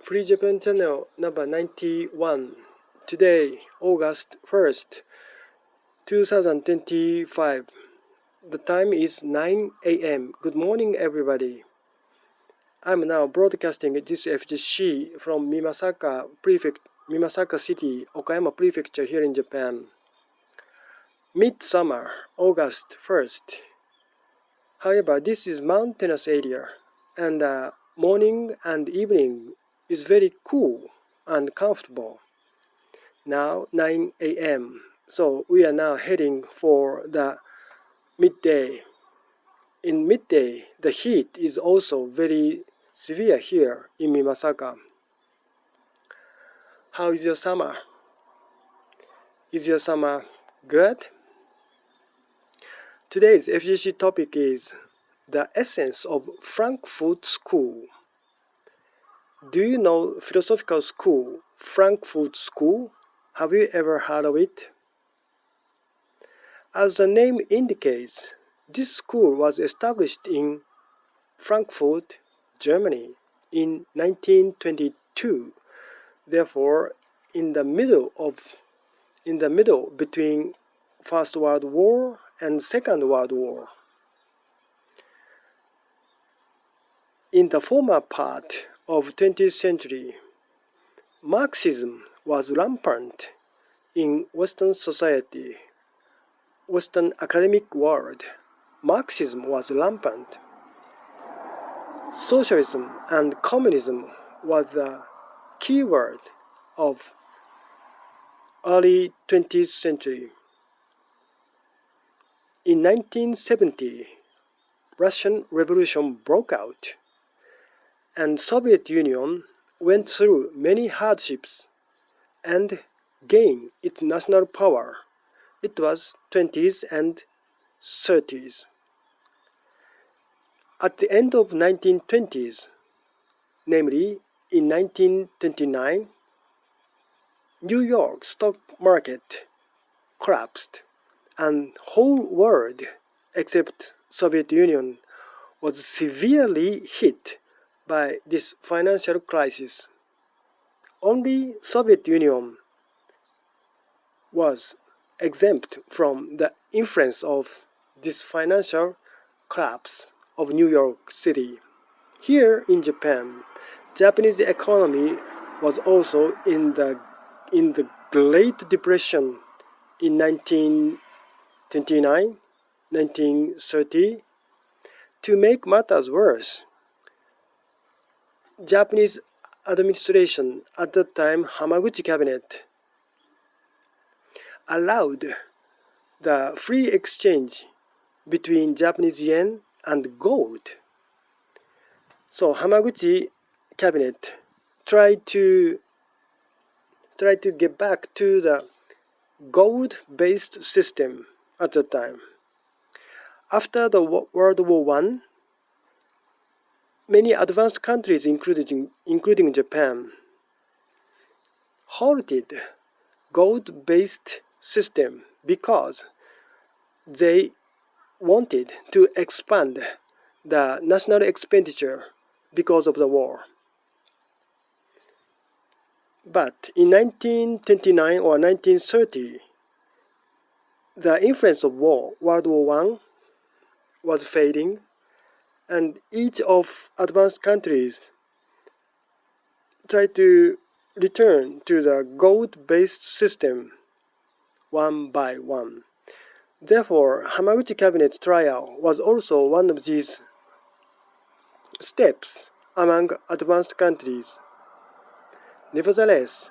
Pre-Japan channel number 91. Today, August 1st, 2025. The time is 9 a.m. Good morning, everybody. I'm now broadcasting this FGC from Mimasaka City, Okayama Prefecture here in Japan. Midsummer, August 1st. However, this is mountainous area, and morning and evening is very cool and comfortable. Now 9 a.m. So we are now heading for the midday. In midday, the heat is also very severe here in Mimasaka. How is your summer? Is your summer good? Today's FGC topic is the essence of Frankfurt School. Do you know philosophical school, Frankfurt School? Have you ever heard of it? As the name indicates, this school was established in Frankfurt, Germany in 1922. Therefore, in the middle between First World War and Second World War. In the former part of 20th century, Marxism was rampant in Western society, Western academic world. Marxism was rampant. Socialism and communism was the key word of early 20th century. In 1970, Russian Revolution broke out, and Soviet Union went through many hardships and gained its national power. It was 20s and 30s. At the end of 1920s, namely in 1929, New York stock market collapsed, and whole world except Soviet Union was severely hit by this financial crisis. Only Soviet Union was exempt from the influence of this financial collapse of New York City. Here in Japan, Japanese economy was also in the Great Depression in 1929, 1930. To make matters worse, Japanese administration at that time, Hamaguchi cabinet, allowed the free exchange between Japanese yen and gold. So Hamaguchi cabinet tried to get back to the gold-based system at the time. After the World War I, many advanced countries, including Japan, halted gold-based system because they wanted to expand the national expenditure because of the war. But in 1929 or 1930, the influence of World War I was fading, and each of advanced countries tried to return to the gold-based system one by one. Therefore, Hamaguchi cabinet trial was also one of these steps among advanced countries. Nevertheless,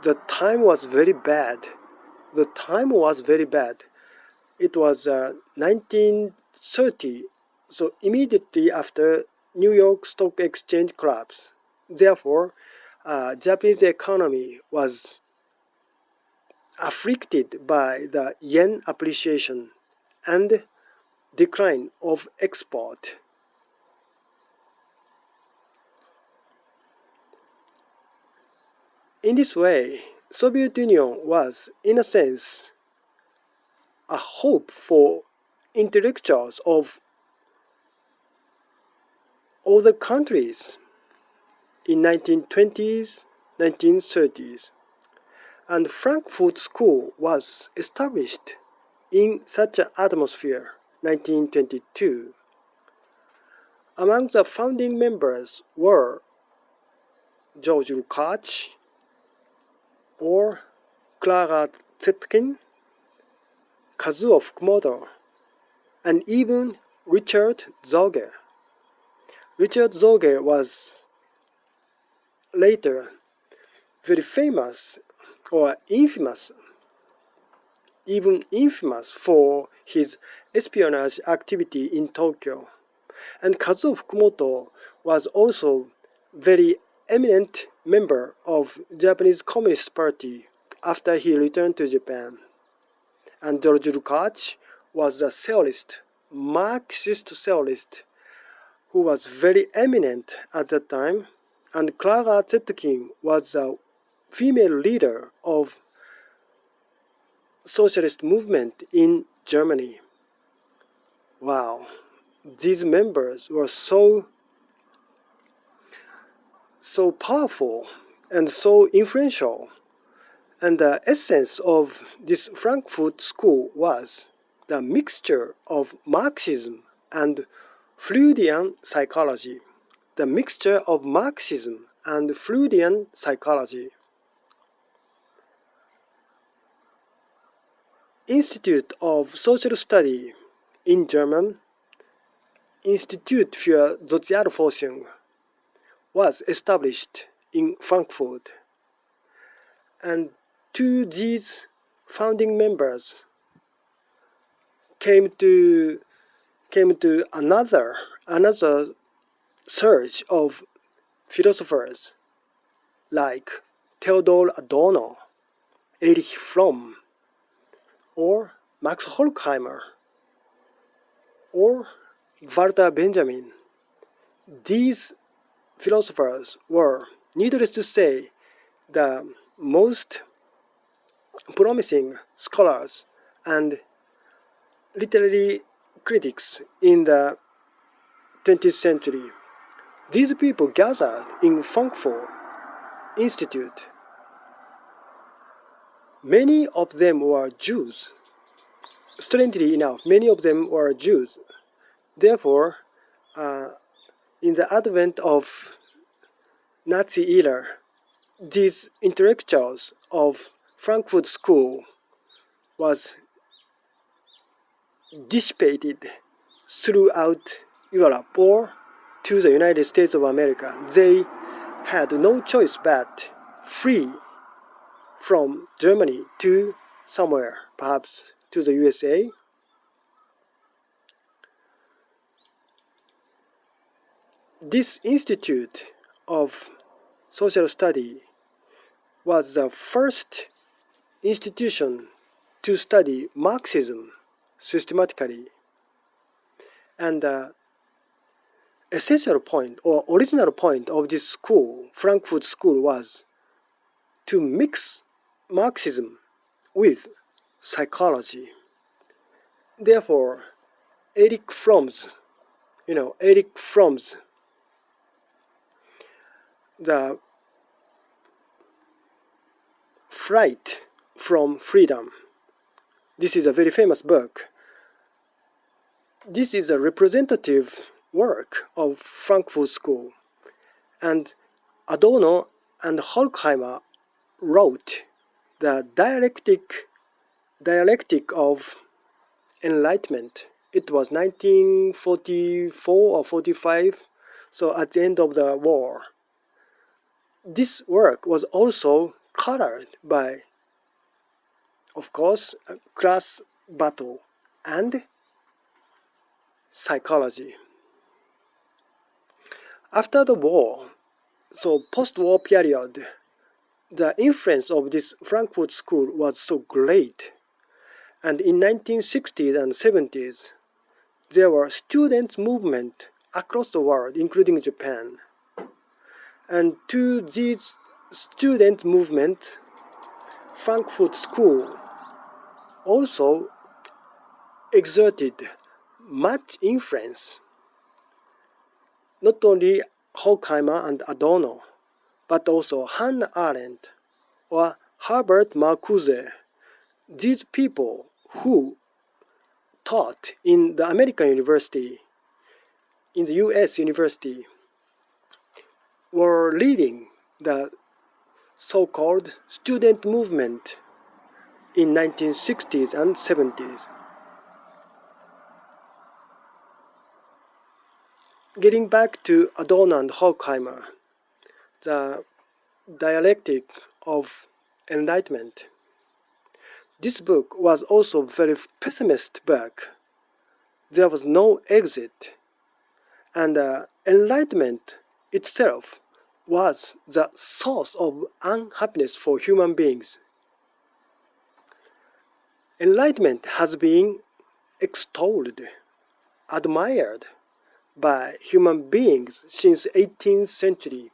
the time was very bad. It was 1930, so immediately after New York Stock Exchange collapse. Therefore, Japanese economy was afflicted by the yen appreciation and decline of export. In this way, Soviet Union was, in a sense, a hope for intellectuals of all the countries. in 1920s, 1930s, and Frankfurt School was established in such an atmosphere, 1922. Among the founding members were George Lukács or Clara Zetkin, Kazuo Fukumoto, and even Richard Zoge. Richard Zoge was later very famous or infamous, even infamous for his espionage activity in Tokyo. And Kazuo Fukumoto was also very eminent member of Japanese Communist Party after he returned to Japan. And George Lukács was a theorist, Marxist theorist, who was very eminent at that time. And Clara Zetkin was a female leader of socialist movement in Germany. Wow, these members were so powerful and so influential. And the essence of this Frankfurt School was the mixture of Marxism and Freudian psychology. The mixture of Marxism and Freudian psychology. Institute of Social Study, in German, Institut für Sozialforschung, was established in Frankfurt. And to these founding members came to another surge of philosophers like Theodor Adorno, Erich Fromm, or Max Horkheimer, or Walter Benjamin. These philosophers were, needless to say, the most promising scholars and literary critics in the 20th century. These people gathered in Frankfurt Institute. Many of them were Jews. Strangely enough, many of them were Jews. Therefore, in the advent of Nazi era, these intellectuals of Frankfurt School was dissipated throughout Europe or to the United States of America. They had no choice but flee from Germany to somewhere, perhaps to the USA. This Institute of Social Study was the first institution to study Marxism systematically. And the essential point or original point of this school, Frankfurt School, was to mix Marxism with psychology. Therefore, Erich Fromm's, The Flight from Freedom. This is a very famous book. This is a representative work of Frankfurt School. And Adorno and Horkheimer wrote the dialectic of enlightenment. It was 1944 or 45, so at the end of the war. This work was also colored by, of course, class battle and psychology. After the war, so post-war period, the influence of this Frankfurt School was so great. And in 1960s and 70s, there were students' movement across the world, including Japan. And to this student movement, Frankfurt School also exerted much influence. Not only Horkheimer and Adorno, but also Hannah Arendt or Herbert Marcuse. These people who taught in the American university, in the US university, were leading the so-called student movement in 1960s and 70s. Getting back to Adorno and Horkheimer, the dialectic of enlightenment. This book was also a very pessimist book. There was no exit, and enlightenment itself was the source of unhappiness for human beings. Enlightenment has been extolled, admired by human beings since 18th century.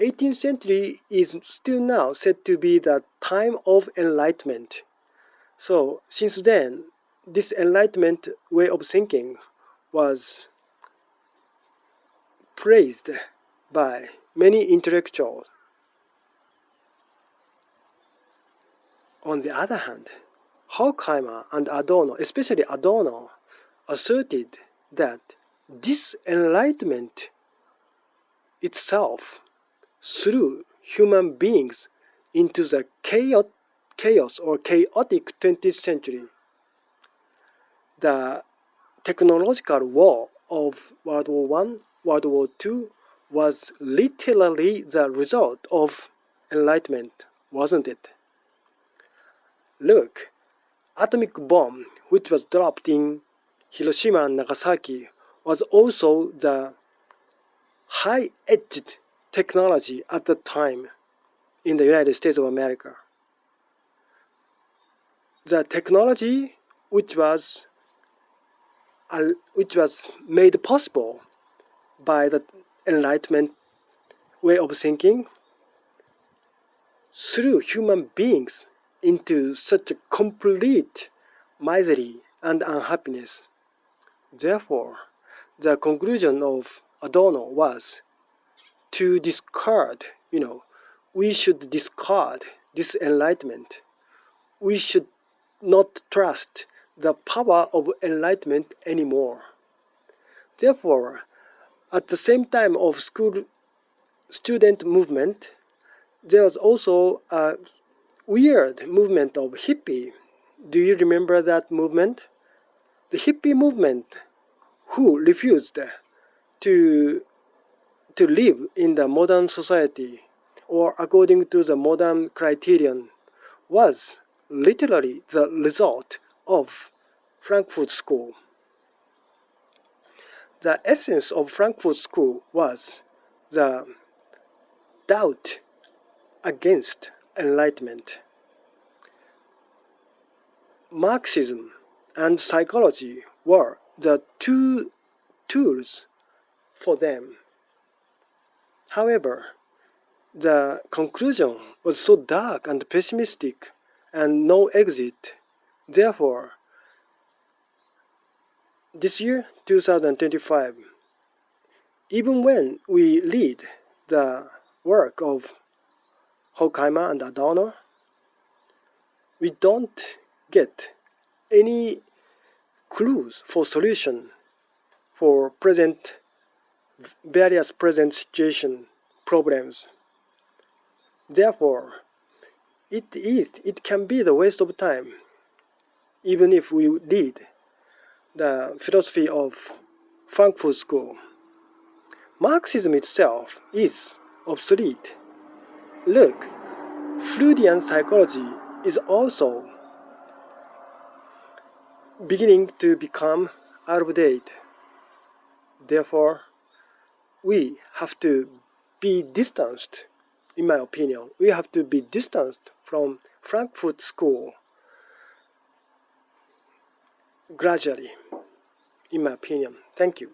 18th century is still now said to be the time of enlightenment. So since then, this enlightenment way of thinking was praised by many intellectuals. On the other hand, Horkheimer and Adorno, especially Adorno, asserted that this enlightenment itself threw human beings into the chaos or chaotic 20th century. The technological war of World War I, World War II was literally the result of enlightenment, wasn't it? Look, atomic bomb which was dropped in Hiroshima and Nagasaki was also the high-edged technology at the time in the United States of America. The technology which was made possible by the Enlightenment way of thinking threw human beings into such a complete misery and unhappiness. Therefore, the conclusion of Adorno was to discard, we should discard this enlightenment. We should not trust the power of enlightenment anymore. Therefore, at the same time of student movement, there was also a weird movement of hippie. Do you remember that movement? The hippie movement who refused to live in the modern society or according to the modern criterion was literally the result of Frankfurt School. The essence of Frankfurt School was the doubt against enlightenment. Marxism and psychology were the two tools for them. However, the conclusion was so dark and pessimistic and no exit. Therefore, this year, 2025, even when we read the work of Horkheimer and Adorno, we don't get any clues for solution for various present situation problems. Therefore, it can be the waste of time, even if we read the philosophy of Frankfurt School. Marxism itself is obsolete. Look, Freudian psychology is also beginning to become out of date. Therefore, we have to be distanced, in my opinion. We have to be distanced from Frankfurt School gradually, in my opinion. Thank you.